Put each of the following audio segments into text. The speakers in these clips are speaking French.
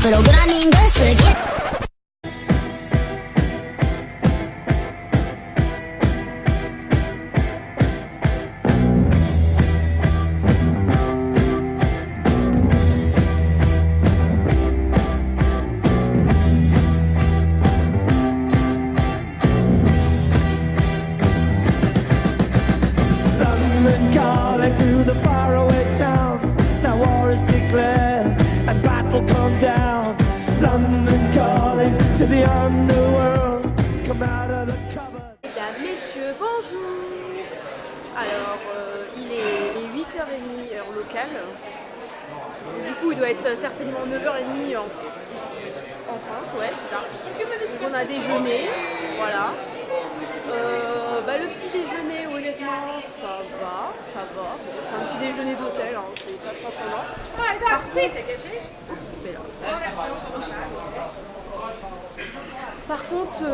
프로그래밍 쓰기 London calling to the faraway towns. Now war is declared and battle come down. London calling to the underworld. Come out of the cupboard. Mesdames, messieurs, bonjour. Alors, il est 8h30 heure locale. Du coup, il doit être certainement 9h30 en France, ouais, c'est ça. Donc on a déjeuné, voilà. Le petit déjeuner, honnêtement, ça va. C'est un petit déjeuner d'hôtel, hein, c'est pas transcendant. Par contre,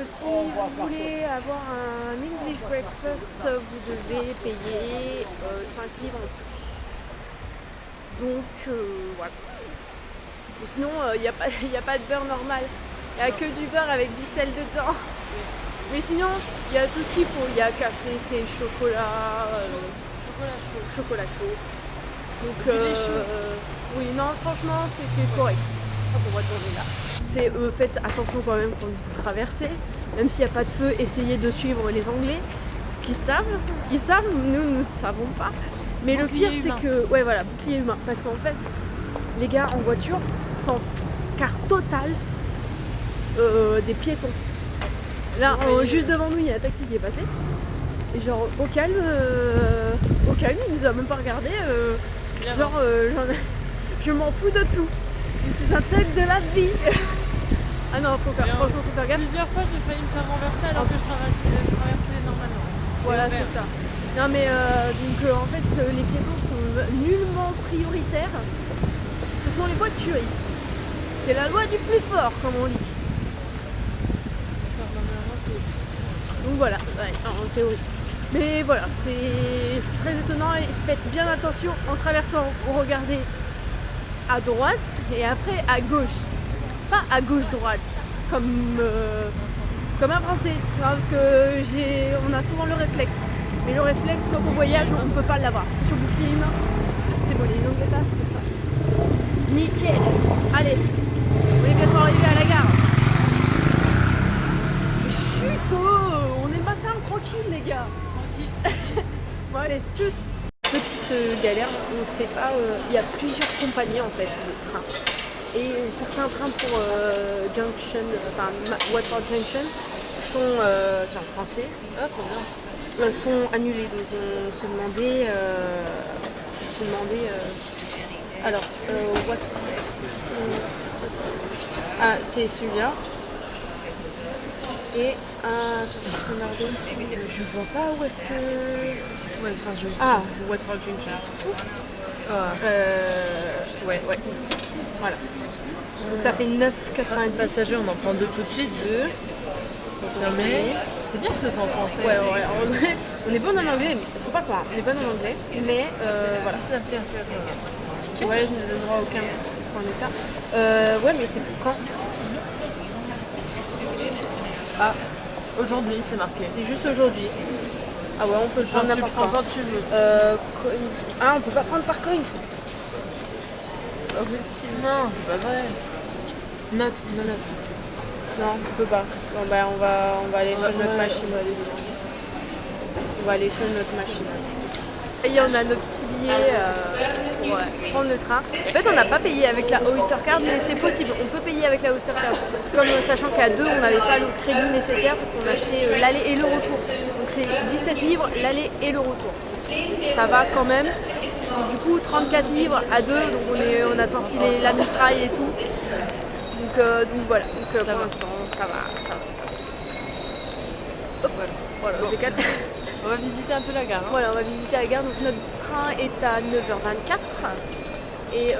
si vous voulez avoir un English breakfast, vous devez payer 5 livres en plus. Donc, voilà. Et sinon, il n'y a pas de beurre normal. Il n'y a que du beurre avec du sel dedans. Mais sinon, il y a tout ce qu'il faut. Il y a café, thé, chocolat, chocolat chaud. Donc, oui, non, franchement, c'était correct. Hop, on va tourner là. Faites attention quand même quand vous traversez. Même s'il n'y a pas de feu, essayez de suivre les Anglais. Ce qu'ils savent, nous ne savons pas. Mais le pire, c'est que, ouais, voilà, bouclier humain. Parce qu'en fait, les gars en voiture sont quart total des piétons. Là, juste devant nous, il y a un taxi qui est passé. Et genre, au calme, il nous a même pas regardé. Je m'en fous de tout. Je suis un tel de la vie. Ah non, franchement, faut faire gaffe. Plusieurs fois, j'ai failli me faire renverser alors que je traversais normalement. Voilà, c'est ça. Non, mais en fait, les piétons sont nullement prioritaires. Ce sont les voitures ici. C'est la loi du plus fort, comme on dit. Donc voilà, ouais, en théorie. Mais voilà, c'est très étonnant et faites bien attention en traversant, vous regardez à droite et après à gauche. Pas à gauche-droite, comme un Français. Parce que on a souvent le réflexe. Mais le réflexe, quand on voyage, on ne peut pas l'avoir. Sur le bouclier humain, c'est bon, les Anglais passent, on passe. Nickel. Allez, on est bientôt arrivé à la gare. Chut, on est matin, tranquille les gars. Tranquille. Bon allez, tchuss. Petite galère, on ne sait pas, il y a plusieurs compagnies en fait de trains. Et certains trains pour Junction, Watford Junction sont, français, sont annulés. Donc on se demandait, alors, c'est celui-là. Et je vois pas où est-ce que. Ouais, enfin, Watford Junction. Ouais. Voilà. Donc ça fait 9,90. Passagers, on en prend deux tout de suite. Deux. Confirmé. C'est bien que ce soit en français. Ouais. On est bon en anglais, mais faut pas croire. On est bon en anglais, mais voilà. Ça fait ouais, je ne donne droit à aucun point d'état. Ouais, mais c'est pour quand? Ah, aujourd'hui, c'est marqué. C'est juste aujourd'hui. Ah ouais, on peut le prendre n'importe quand. Quand tu veux. Coins. Ah, on peut pas prendre par coins. C'est pas possible. Non, c'est pas vrai. Note. Non, on peut pas. Bon, on va aller sur notre machine. On va aller sur notre machine. Et on a notre petit billet pour prendre le train. En fait, on n'a pas payé avec la Oyster Card, mais c'est possible. On peut payer avec la Oyster Card. Comme sachant qu'à deux, on n'avait pas le crédit nécessaire parce qu'on a acheté l'aller et le retour. Donc c'est 17 livres l'aller et le retour. Ça va quand même. Et du coup, 34 livres à deux. Donc on a sorti la mitraille et tout. Donc voilà. Donc pour l'instant, ça va. Hop, voilà, on décale. On va visiter un peu la gare. Hein. Voilà, on va visiter la gare. Donc notre train est à 9h24. Et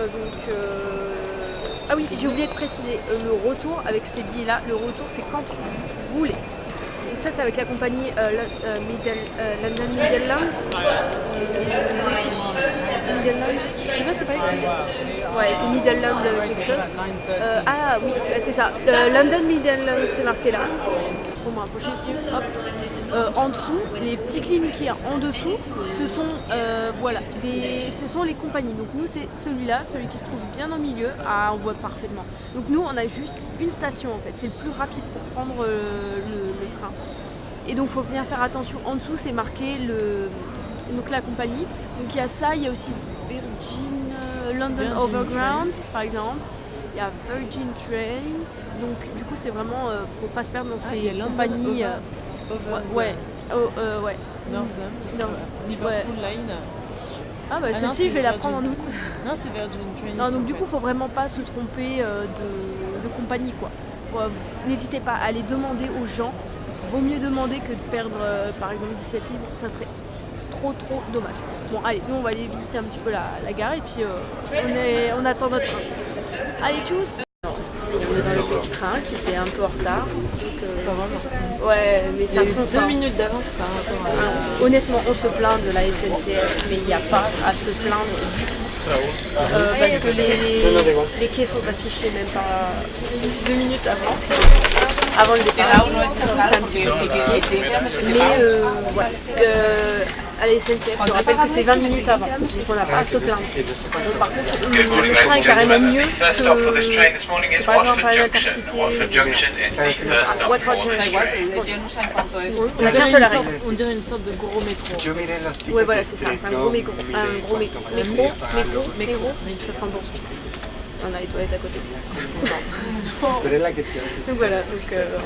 ah oui, j'ai oublié de préciser, le retour avec ces billets-là, le retour c'est quand vous voulez. Donc ça c'est avec la compagnie London Midland. Je sais pas, c'est pas écrit. Ouais, c'est Midland quelque chose. Ah oui, c'est ça. London Midland, c'est marqué là. Pour moi, prochain chiffre, hop. En dessous, les petites lignes qu'il y a en dessous, ce sont, voilà, ce sont les compagnies. Donc nous, c'est celui-là, celui qui se trouve bien au milieu. Ah, on voit parfaitement. Donc nous, on a juste une station en fait. C'est le plus rapide pour prendre le train. Et donc, il faut bien faire attention. En dessous, c'est marqué donc la compagnie. Donc il y a ça, il y a aussi London Overground, par exemple. Il y a Virgin Trains. Donc du coup, c'est vraiment, faut pas se perdre dans ces compagnies. Ouais. Northern. Liverpool Line. Ah bah celle-ci, je vais la prendre en août. Non, c'est Virgin Trains. Non, donc du coup, faut vraiment pas se tromper de compagnie, quoi. N'hésitez pas à aller demander aux gens. Vaut mieux demander que de perdre, par exemple, 17 livres. Ça serait trop dommage. Bon, allez, nous on va aller visiter un petit peu la gare et puis on attend notre train. Allez, tchuss! On est dans le petit train qui était un peu en retard. Donc, ouais, mais ça fonce. 2 minutes d'avance par rapport à... Honnêtement, on se plaint de la SNCF, mais il n'y a pas à se plaindre du tout. Parce que les quais sont affichés même pas 2 minutes avant le départ. C'est un petit peu compliqué. Mais voilà. À la SNCF, je rappelle que c'est 20 minutes avant, donc on n'a pas à se plaindre. Par contre, le train est carrément mieux que par exemple à l'Intercity, Watford On dirait une sorte de gros métro. Ouais, voilà, c'est ça, c'est un gros métro. Ça sent bon. On a les toilettes à côté. Donc voilà,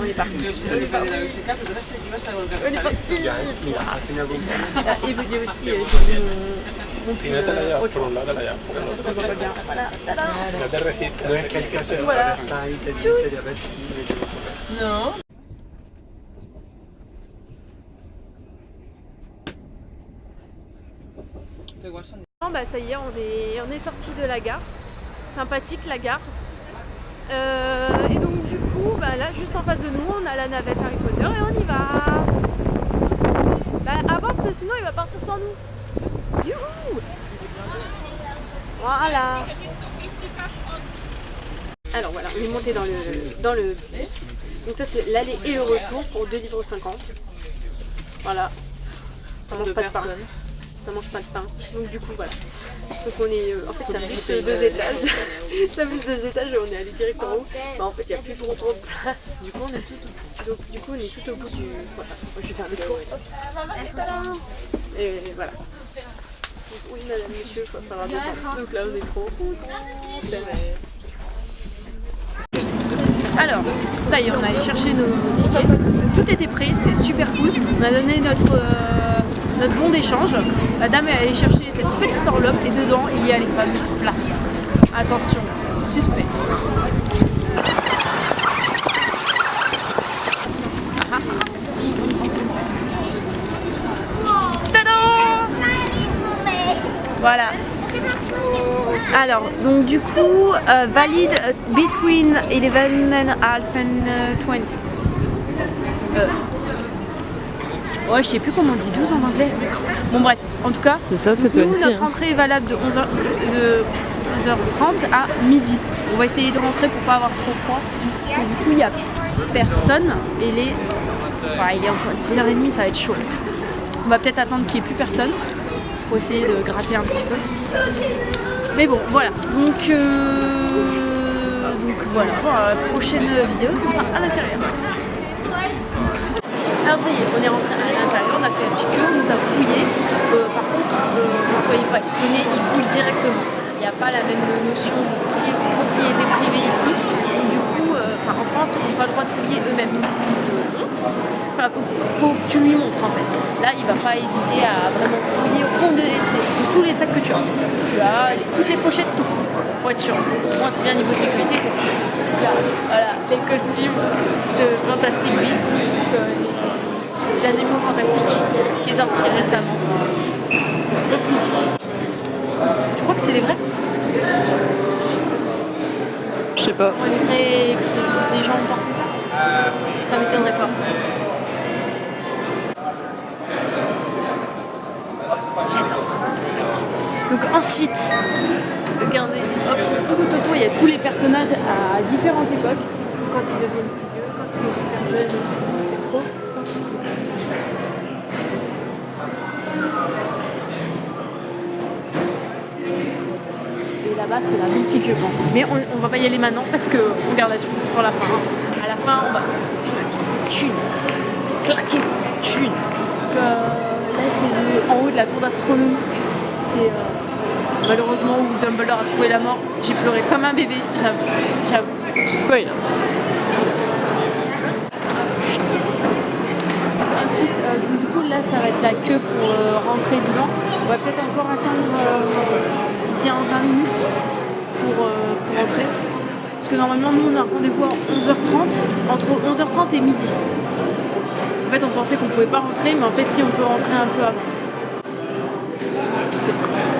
on est parti. On est parti. Et vous dites aussi, j'ai vu mon autre chose. On voit pas bien. Voilà, tada. Voilà. Non. Bon, bah ça y est, on est sorti de la gare. Sympathique la gare. Et donc du coup, bah, là juste en face de nous, on a la navette Harry Potter et on y va. Bah avance, sinon il va partir sans nous. Youhou! Voilà. Alors voilà, on est monté dans le bus. Donc ça c'est l'aller et le retour pour 2,50 livres. Voilà. Ça mange pas de pain. Ça mange pas de pain. Donc du coup voilà. Donc on est, en fait, ça fait juste 2 étages. Ça fait 2 étages et on est allé direct en haut. Bah, en fait, il n'y a plus trop de place. Du coup, on est tout au bout du. Voilà. Moi, je vais faire le tour. Et voilà. Donc, oui, madame, monsieur, il va falloir descendre. Donc là, on est trop. Alors, ça y est, on a allé chercher nos tickets. Tout était prêt, c'est super cool. On a donné notre bon d'échange. La dame est allée chercher cette petite enveloppe et dedans il y a les fameuses places. Attention, suspense. Tadam! Voilà. Alors, donc du coup, valid between 11 and half and 20. Ouais, je sais plus comment on dit 12 en anglais. Bon bref, en tout cas, c'est ça, c'est nous, 20, notre entrée est valable de 11h30 à midi. On va essayer de rentrer pour pas avoir trop froid. Et du coup, il n'y a personne et il est encore 10h30, ça va être chaud. On va peut-être attendre qu'il n'y ait plus personne pour essayer de gratter un petit peu. Mais bon, voilà. Donc voilà, la prochaine vidéo, ce sera à l'intérieur. Alors ça y est, on est rentré à l'intérieur, on a fait un petit queue, on nous a fouillé. Par contre, ne soyez pas étonnés, ils fouillent directement. Il n'y a pas la même notion de propriété privée ici. Donc du coup, en France, ils n'ont pas le droit de fouiller eux-mêmes. Ils te montrent. Enfin, faut que tu lui montres en fait. Là, il ne va pas hésiter à vraiment fouiller au fond de tous les sacs que tu as. Tu as toutes les pochettes, tout. Pour être sûr. Moi, c'est bien niveau sécurité, c'est tout. Voilà, les costumes de Fantastic Beasts. Les animaux fantastiques qui est sorti récemment. Tu crois que c'est les vrais? Je sais pas. On dirait que les gens ont porté ça. Ça m'étonnerait pas. J'adore. Donc ensuite, Regardez, hop, tout autour, il y a tous les personnages à différentes époques. Quand ils deviennent plus vieux, quand ils sont super jeunes, c'est trop. Et là-bas, c'est la boutique, je pense. Mais on va pas y aller maintenant parce qu'on garde la surprise pour la fin. À la fin, on va claquer thune. Là, c'est en haut de la tour d'astronomie. C'est malheureusement où Dumbledore a trouvé la mort. J'ai pleuré comme un bébé. J'avoue. Tu spoil. Ensuite, du coup, là, ça va être la queue pour rentrer dedans. On va peut-être encore attendre bien 20 minutes pour rentrer. Parce que normalement, nous, on a un rendez-vous à 11h30, entre 11h30 et midi. En fait, on pensait qu'on pouvait pas rentrer, mais en fait, si, on peut rentrer un peu avant. C'est parti.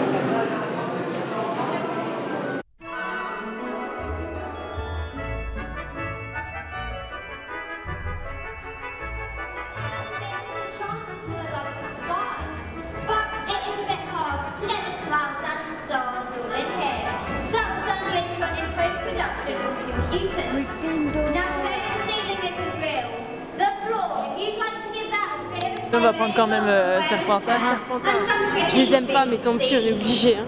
On va prendre quand même Serpentard. Je les aime pas, mais tant pis, on est obligé. Hein.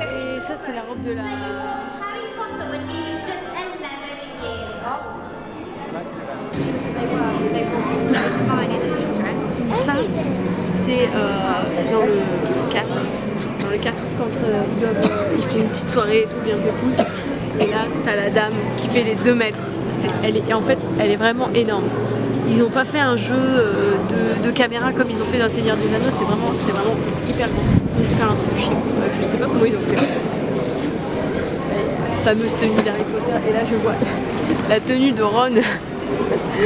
Et ça, c'est la robe de la... Ça, c'est dans le 4. Dans le 4, quand il fait une petite soirée et tout, bien pépouze. Et là, t'as la dame qui fait les 2 mètres. Et en fait, elle est vraiment énorme. Ils n'ont pas fait un jeu de caméra comme ils ont fait dans Seigneur des Anneaux. C'est vraiment hyper grand. Ils vont faire un truc chiant. Je sais pas comment ils ont fait. La fameuse tenue d'Harry Potter. Et là, je vois la tenue de Ron.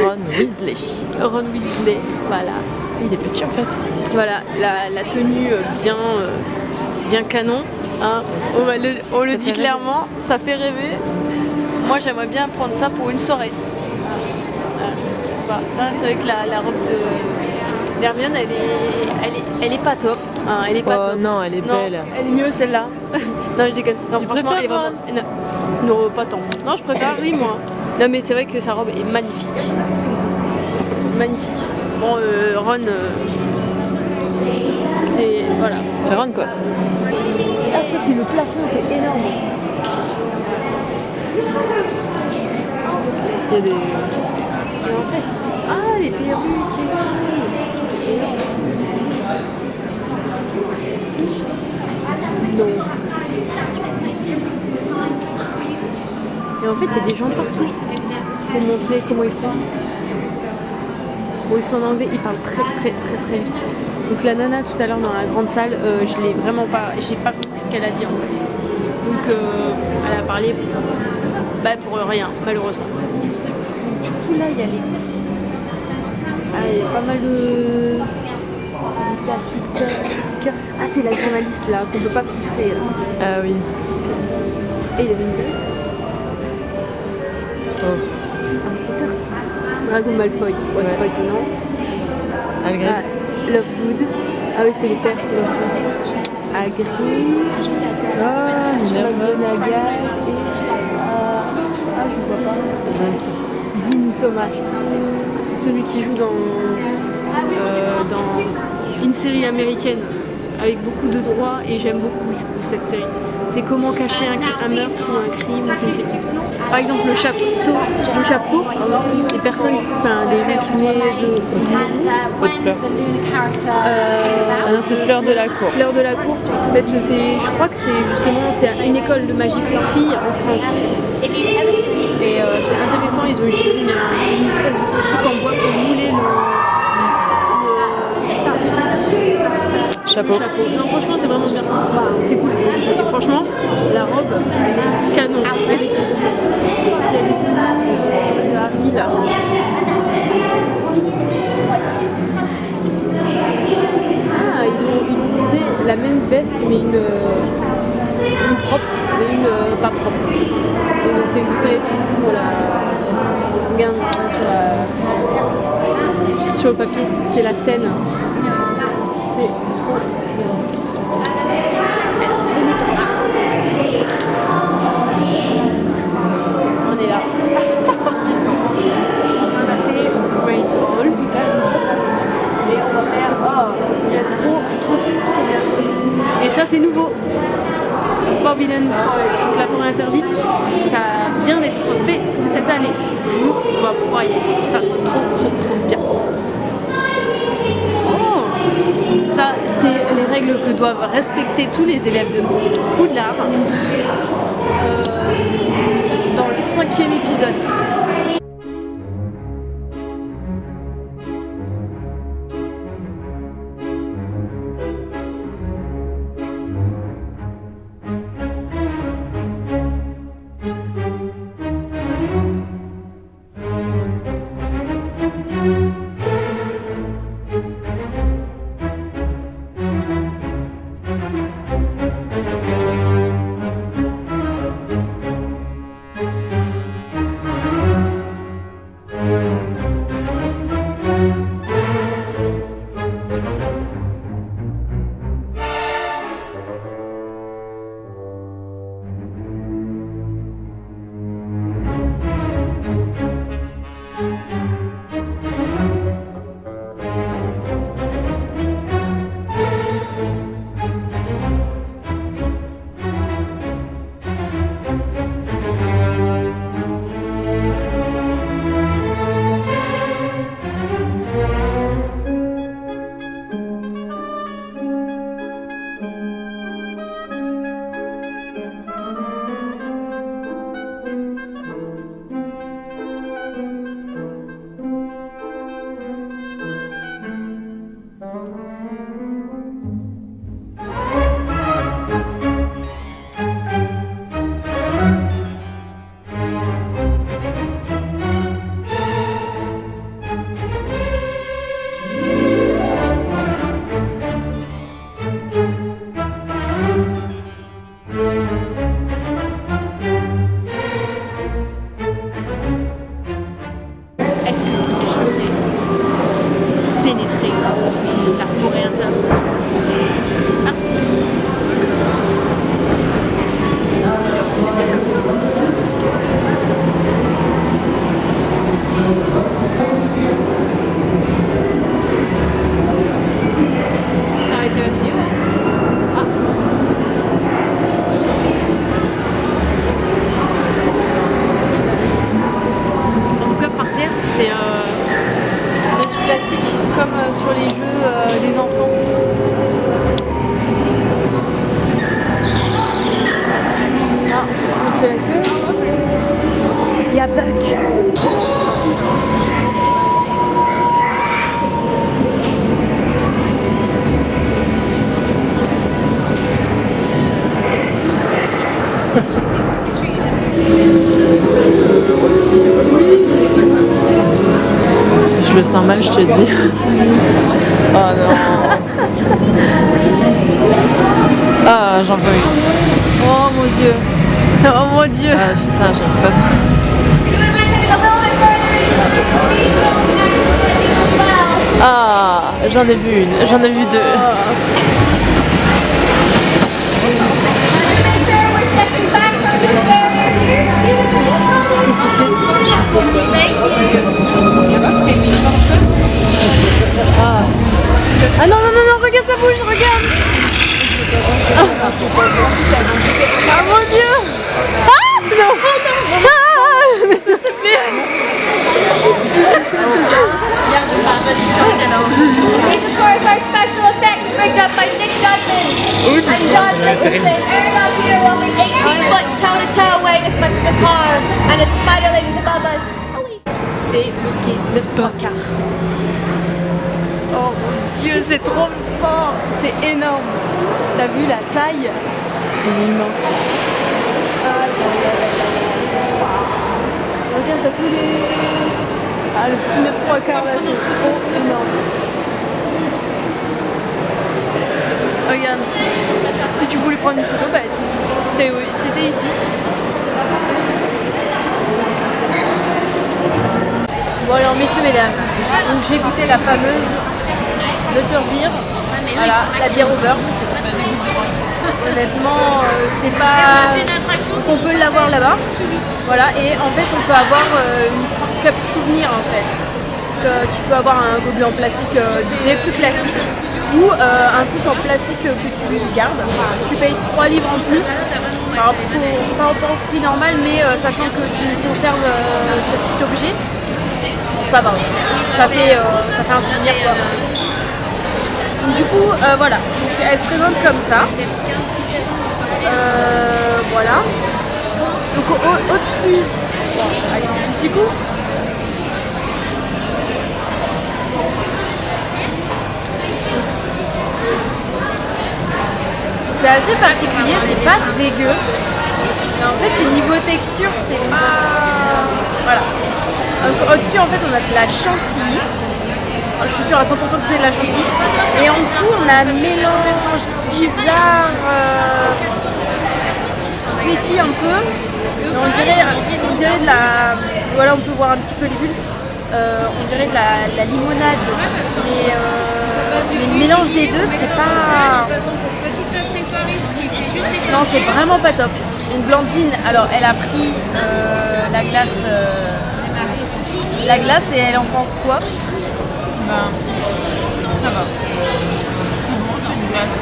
Ron Weasley. Ron Weasley, voilà. Il est petit en fait. Voilà, la tenue bien canon. Hein. On le dit clairement, ça fait rêver. Moi, j'aimerais bien prendre ça pour une soirée. C'est pas. C'est vrai que la robe de d'Hermione, elle est pas top. Hein, elle est pas top. Non, elle est belle. Elle est mieux celle-là. Non, je déconne. Non, franchement, elle est vraiment. Non, pas tant. Non, je préfère oui, moi. Non, mais c'est vrai que sa robe est magnifique. Magnifique. Bon, Ron, c'est... Voilà. C'est Ron quoi. Ah, ça c'est le plafond, c'est énorme. Il y a des... Et en fait, ah, les perruques, c'est énorme. Non. Et en fait, il y a des gens partout pour montrer comment ils font. Bon, ils sont en anglais, ils parlent très vite. Donc la nana tout à l'heure dans la grande salle, je l'ai vraiment pas, j'ai pas compris ce qu'elle a dit en fait. Donc elle a parlé pour rien, malheureusement. Du coup là il y a les... Ah, il y a pas mal de... Ah, c'est la journaliste là, qu'on peut pas piffrer. Ah oui. Et il y avait une gueule. Drago Malfoy, ouais, c'est pas étonnant. Hagrid. Lovegood. Ah oui, c'est les pères, c'est Lovegood. Hagrid. McGonagall. Je vois pas. Dean Thomas. C'est celui qui joue dans une série américaine avec beaucoup de droits et j'aime beaucoup du coup cette série. C'est comment cacher un meurtre ou un crime, je ne sais plus. Par exemple le chapeau, des personnes, enfin des gens qui venaient de Haute fleur. Non, c'est Fleur de la Cour. Fleur de la Cour. En fait, je crois que c'est une école de magie pour filles en France. Et c'est intéressant, ils ont utilisé une espèce de truc en bois pour mouler Chapeau. Non, franchement, c'est vraiment bien. C'est cool. Et franchement, la robe, elle est canon. Elle est cool. Il y a les tenues de Harry là. Ah, ils ont utilisé la même veste, mais une propre et une une pas propre. Ils ont fait exprès tout pour la... Regarde là, sur le papier, c'est la scène. C'est trop bien. On est là. On a fait Great Hall. Et on va faire... Oh, il y a trop bien. Et ça c'est nouveau. Forbidden Forest, donc la forêt interdite, ça vient d'être fait cette année. Nous, on va pouvoir y aller. Ça c'est trop bien. Oh, ça c'est les règles que doivent respecter tous les élèves de Poudlard dans le 5e épisode. Est-ce que je vais pénétrer la forêt interdite? C'est parti! T'as arrêté la vidéo? Ah. En tout cas par terre, c'est du plastique comme sur les jeux des enfants. Ah, on fait la queue. Il y a Buck. Je le sens mal, je te dis. Oh non. Ah, j'en peux plus. Oh mon dieu. Oh mon dieu. Ah putain, j'aime pas ça. Ah, j'en ai vu une, j'en ai vu deux. Qu'est-ce que c'est? Ah non, non, non, non, regarde sa bouche, regarde! Ah mon dieu! Ah non! S'il te plaît! These, of course, are special effects rigged up by Nick Dudman and John Nicholson. Aeronaut Peter Wilming, 18 foot toe-to-toe, weighing as much as a car, and a spiderling is above us. C'est le quai de trois quarts. Oh mon dieu, c'est trop fort! C'est énorme! T'as vu la taille? Elle est immense. Ah, regarde, t'as tous les... Ah, le petit 9 3 quarts là, c'est trop énorme. Regarde, si tu voulais prendre une photo, bah, c'était C'était ici. Bon alors messieurs, mesdames, donc j'ai goûté la fameuse Le Survivre, voilà, la bière au beurre. Honnêtement, c'est pas... Donc on peut l'avoir là-bas. Voilà, et en fait on peut avoir une cup souvenir en fait. Donc, tu peux avoir un gobelet en plastique des plus classiques ou un truc en plastique que tu gardes. Tu payes 3 livres en plus. Alors, pas au prix normal, mais sachant que tu conserves ce petit objet, ça va. Ça fait un souvenir quoi. Donc, du coup, voilà. Donc, elle se présente comme ça. Voilà. Donc au-dessus, allez, un petit coup. C'est assez particulier, c'est pas dégueu. Mais en fait, niveau texture, c'est pas... Voilà. Au-dessus, en fait, on a de la chantilly. Je suis sûre à 100% que c'est de la chantilly. Et en dessous, on a un mélange bizarre, petit un peu. On dirait de la... Voilà, on peut voir un petit peu les bulles. On dirait de la limonade. Mais le mélange des deux, c'est pas... Non, c'est vraiment pas top. Donc Blandine, alors elle a pris la glace et elle en pense quoi? Ben, ça va. C'est bon, c'est une glace.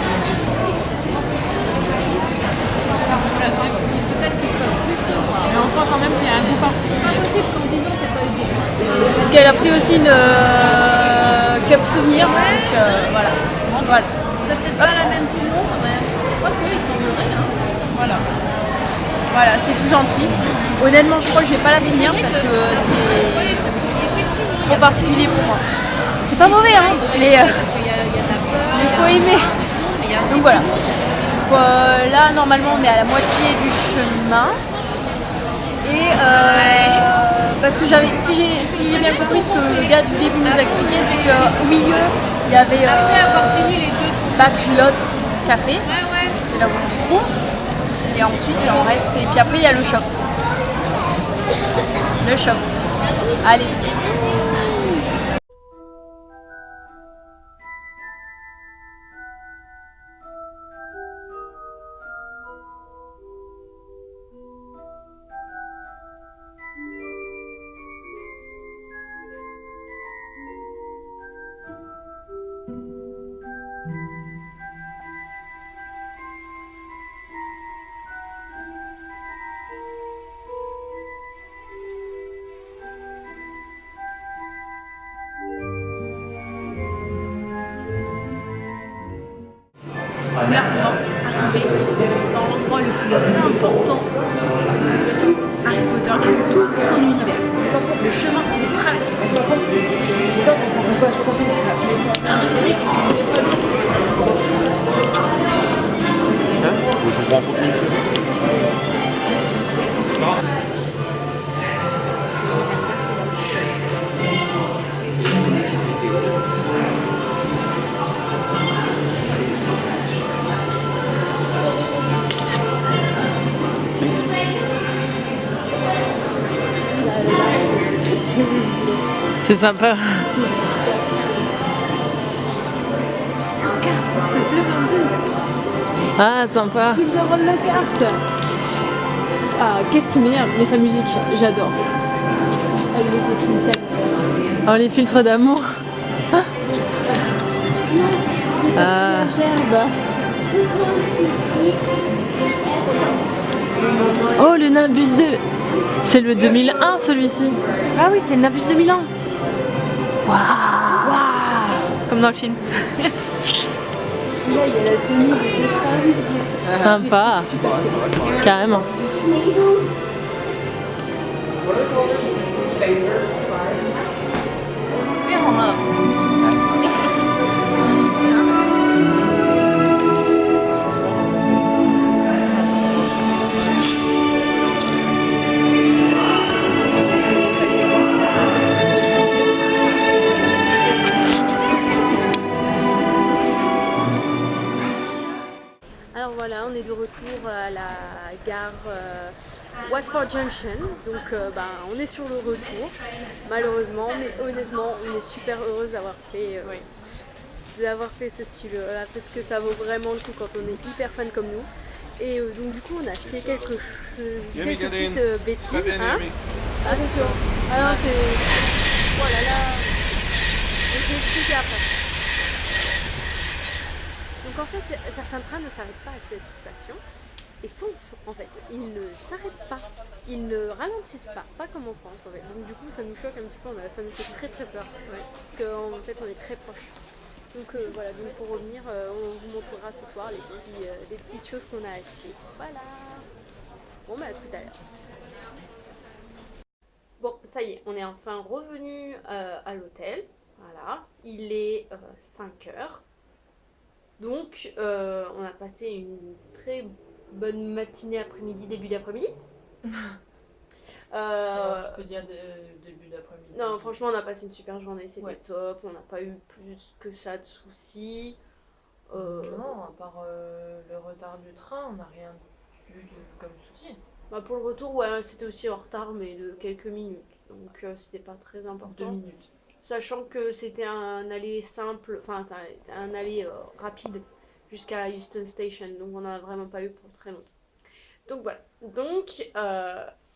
Mais on sent quand même qu'il y a un goût particulier. Impossible qu'en 10 ans t'aies pas eu des Donc elle a pris aussi une cup souvenir. Donc voilà. Voilà. C'est peut-être pas la même tout le monde quand même. Je crois qu'ils semblerait. Hein. Voilà. Voilà, c'est tout gentil. Honnêtement, je crois que je vais pas la finir parce que c'est trop particulier pour moi. C'est pas mauvais, hein, mais il faut aimer. Donc voilà. Donc, là, normalement, on est à la moitié du chemin. Et parce que si j'ai bien compris ce que le gars du début nous a expliqué, c'est qu'au milieu, il y avait Bachelot Café. C'est là où on se trouve. Et ensuite, il en reste. Et puis après, il y a le shop. Le shop. Allez. Là, on va arriver dans l'endroit le plus important de tout Harry Potter et de tout son univers. Le chemin de traverse. Je prends en photo. C'est sympa. Ah, sympa. Il te rend la carte. Ah, qu'est-ce qui m'énerve? Mais sa musique, j'adore. Oh, les filtres d'amour. Ah. Oh, le Nimbus 2. C'est le 2001 celui-ci. Ah oui, c'est le Nimbus 2001. Waouh. Comme dans le film. Là, il y a la tenue de Sympa. Carrément. Alors voilà, on est de retour à la Watford Junction, donc on est sur le retour, malheureusement, mais honnêtement, on est super heureuse d'avoir fait ce style-là, parce que ça vaut vraiment le coup quand on est hyper fan comme nous. Et donc du coup, on a acheté quelques petites bêtises. Hein. Attention, ah non, c'est... Oh là là, je vais expliquer après. Donc en fait, certains trains ne s'arrêtent pas à cette station et foncent en fait. Ils ne s'arrêtent pas, ils ne ralentissent pas comme en France en fait. Donc du coup, ça nous choque un petit peu, ça nous fait très peur, parce qu'en fait, on est très proche. Donc voilà, donc pour revenir, on vous montrera ce soir les petites choses qu'on a achetées. Voilà. Bon bah à tout à l'heure. Bon, ça y est, on est enfin revenu à l'hôtel. Voilà, il est 5 heures. Donc, on a passé une très bonne matinée, après-midi, début d'après-midi. Tu peux dire début d'après-midi. Non, franchement, on a passé une super journée, c'était Ouais. top. On n'a pas eu plus que ça de soucis. Non, à part le retard du train, on n'a rien eu comme souci. Bah, pour le retour, ouais, c'était aussi en retard, mais de quelques minutes. Donc, c'était pas très important. 2 minutes. Sachant que c'était un aller simple, enfin un aller rapide jusqu'à Euston Station, donc on n'en a vraiment pas eu pour très longtemps. Donc voilà, donc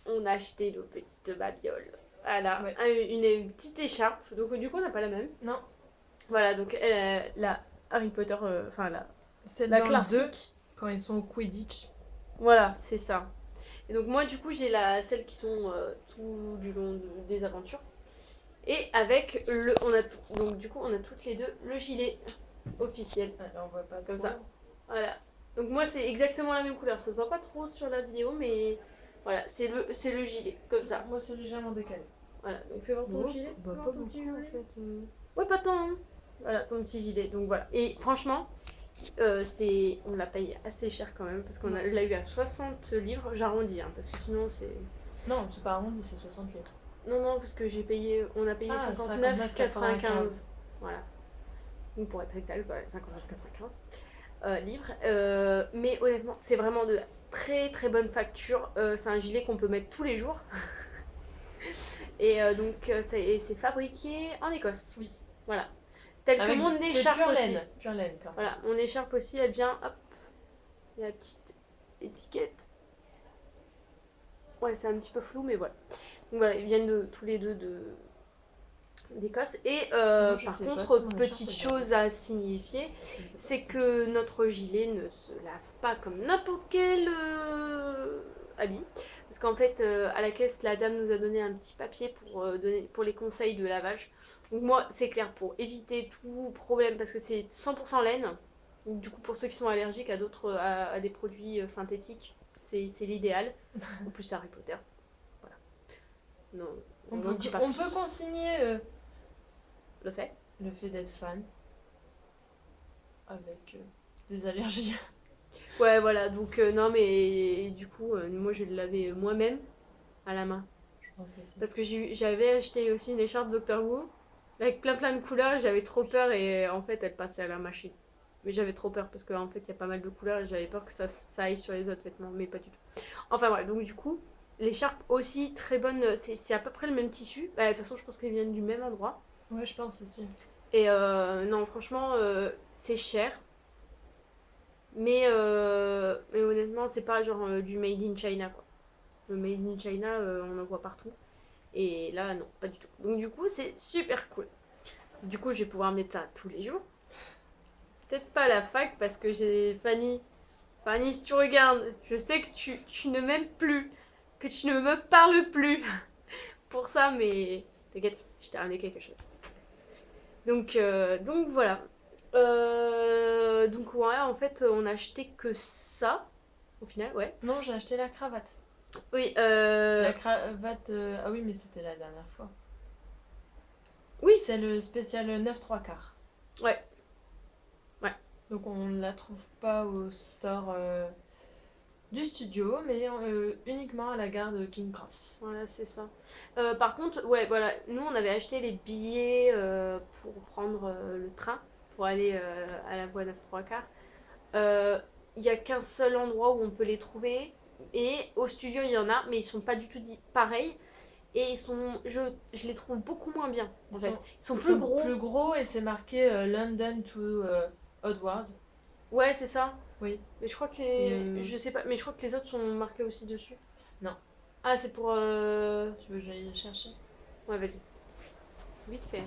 on a acheté nos petites babioles. Voilà, Ouais. une petite écharpe, donc du coup on n'a pas la même. Non. Voilà, donc la Harry Potter, enfin C'est la dans le classique. 2, quand ils sont au Quidditch. Voilà, c'est ça. Et donc moi du coup j'ai celles qui sont tout du long des aventures. Et avec donc du coup on a toutes les deux le gilet officiel. On voit pas Comme trop. ça. Voilà. Donc moi c'est exactement la même couleur. Ça se voit pas trop sur la vidéo, mais voilà, c'est le gilet, comme ça. Moi, c'est légèrement décalé. Voilà, donc fais voir ton gilet. Bah, Fais voir pas ton beaucoup petit en gilet. fait. Ouais, pas tant. Hein. Voilà, ton petit gilet. Donc voilà. Et franchement, on l'a payé assez cher quand même, parce qu'on l'a eu à 60 livres. J'arrondis, hein, parce que sinon c'est... Non, c'est pas arrondi, c'est 60 livres. Non, parce que on a payé 59,95. Voilà. Donc pour être exact, voilà, 59,95 livres. Mais honnêtement, c'est vraiment de très très bonne facture. C'est un gilet qu'on peut mettre tous les jours. Et donc c'est fabriqué en Écosse. Oui. Voilà. Tel que mon écharpe pure aussi. laine. Pure laine, quand même. Voilà, mon écharpe aussi, elle vient, hop, il y a la petite étiquette. Ouais, c'est un petit peu flou, mais voilà. Donc voilà, ils viennent tous les deux d'Écosse. Et par contre, petite chose à signifier, c'est que notre gilet ne se lave pas comme n'importe quel habit. Parce qu'en fait, à la caisse, la dame nous a donné un petit papier pour les conseils de lavage. Donc moi, c'est clair, pour éviter tout problème, parce que c'est 100% laine. Donc du coup, pour ceux qui sont allergiques à des produits synthétiques, c'est l'idéal. En plus, c'est Harry Potter. Voilà. Non, On peut peut consigner le fait. le fait d'être fan avec des allergies. Ouais, voilà, donc non, mais du coup, moi je vais le laver moi-même à la main. Je pense aussi. Parce que j'avais acheté aussi une écharpe Doctor Who avec plein de couleurs et j'avais trop peur et en fait elle passait à la machine. Mais j'avais trop peur parce qu'en fait il y a pas mal de couleurs et j'avais peur que ça aille sur les autres vêtements, mais pas du tout. Enfin voilà, donc du coup, l'écharpe aussi très bonne, c'est à peu près le même tissu. Bah, de toute façon, je pense qu'ils viennent du même endroit. Ouais, je pense aussi. Et non, franchement, c'est cher. Mais honnêtement, c'est pas genre du made in China quoi. Le made in China, on en voit partout. Et là, non, pas du tout. Donc, du coup, c'est super cool. Du coup, je vais pouvoir mettre ça tous les jours. Peut-être pas à la fac parce que j'ai Fanny. Fanny, si tu regardes, je sais que tu ne m'aimes plus. Que tu ne me parles plus. Pour ça, mais t'inquiète, je t'ai ramené quelque chose. Donc voilà. Donc ouais, en fait, on a acheté que ça. Au final, ouais. Non, j'ai acheté la cravate. Oui, La cravate... ah oui, mais c'était la dernière fois. Oui. C'est le spécial 9 3/4. Ouais. Donc on ne la trouve pas au store du studio, mais uniquement à la gare de King Cross. Voilà, c'est ça. Par contre, ouais, voilà, nous on avait acheté les billets pour prendre le train, pour aller à la voie 9 3/4. Il n'y a qu'un seul endroit où on peut les trouver, Et au studio, il y en a, mais ils sont pas du tout pareils. Et je les trouve beaucoup moins bien, en fait. Ils sont plus gros. Plus gros et c'est marqué London to Oddworld. Ouais, c'est ça. Oui. Mais je crois que je sais pas, mais je crois que les autres sont marqués aussi dessus. Non. Ah, c'est pour... Tu veux que j'aille chercher? Ouais, vas-y. Vite fait.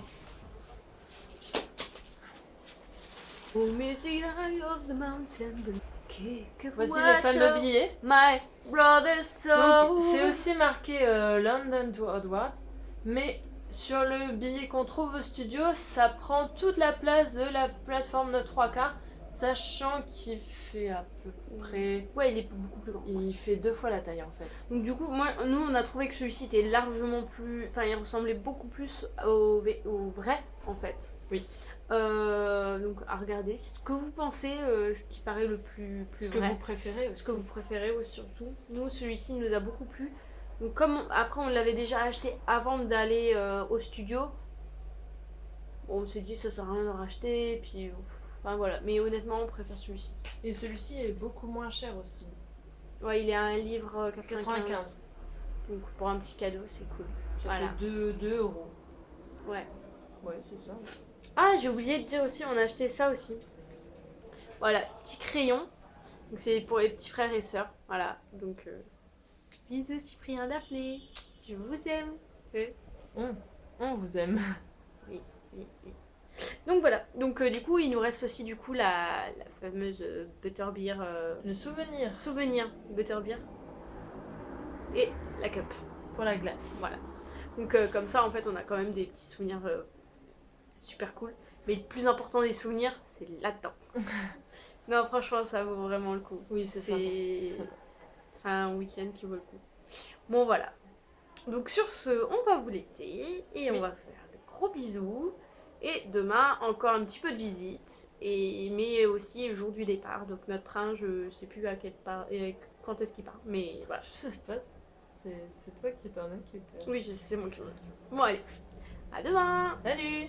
Oh, Missy high of the mountain, Voici les fans de billets. My brother's soul. Donc, c'est aussi marqué London to Oddworld, mais sur le billet qu'on trouve au studio, ça prend toute la place de la plateforme de 3/4, sachant qu'il fait à peu près... Ouais, il est beaucoup plus grand. Il fait 2 fois la taille en fait. Donc du coup, nous on a trouvé que celui-ci était largement plus... Enfin, il ressemblait beaucoup plus au vrai, en fait. Oui. Donc à regarder. Ce que vous pensez, ce qui paraît le plus Ce vrai. que vous préférez aussi. Ce que vous préférez aussi, surtout. Nous, celui-ci nous a beaucoup plu. Donc comme après on l'avait déjà acheté avant d'aller au studio, bon, on s'est dit ça sert à rien de racheter, puis... Enfin voilà, mais honnêtement on préfère celui-ci. Et celui-ci est beaucoup moins cher aussi. Ouais, il est à un livre 95. 95. Donc pour un petit cadeau, c'est cool. Ça Voilà. fait 2 euros. Ouais. Ouais, c'est ça. Ah, j'ai oublié de dire aussi, on a acheté ça aussi. Voilà, petit crayon. Donc c'est pour les petits frères et sœurs. Voilà, donc bisous Cyprien, Daphné. Je vous aime. On vous aime. Oui. Donc voilà, donc du coup il nous reste aussi du coup la fameuse Butterbeer Le souvenir Butterbeer et la cup pour la glace. Voilà, donc comme ça en fait on a quand même des petits souvenirs super cool, mais le plus important des souvenirs c'est là-dedans. Non, franchement ça vaut vraiment le coup. Oui, c'est ça. C'est un week-end qui vaut le coup. Bon voilà, donc sur ce on va vous laisser et on va faire de gros bisous. Et demain, encore un petit peu de visite, mais aussi le jour du départ. Donc notre train, je sais plus à quelle part et quand est-ce qu'il part, mais voilà. Je sais pas, c'est toi qui t'en occupe. Oui, je sais, c'est moi qui m'en occupe. Bon allez, à demain. Salut!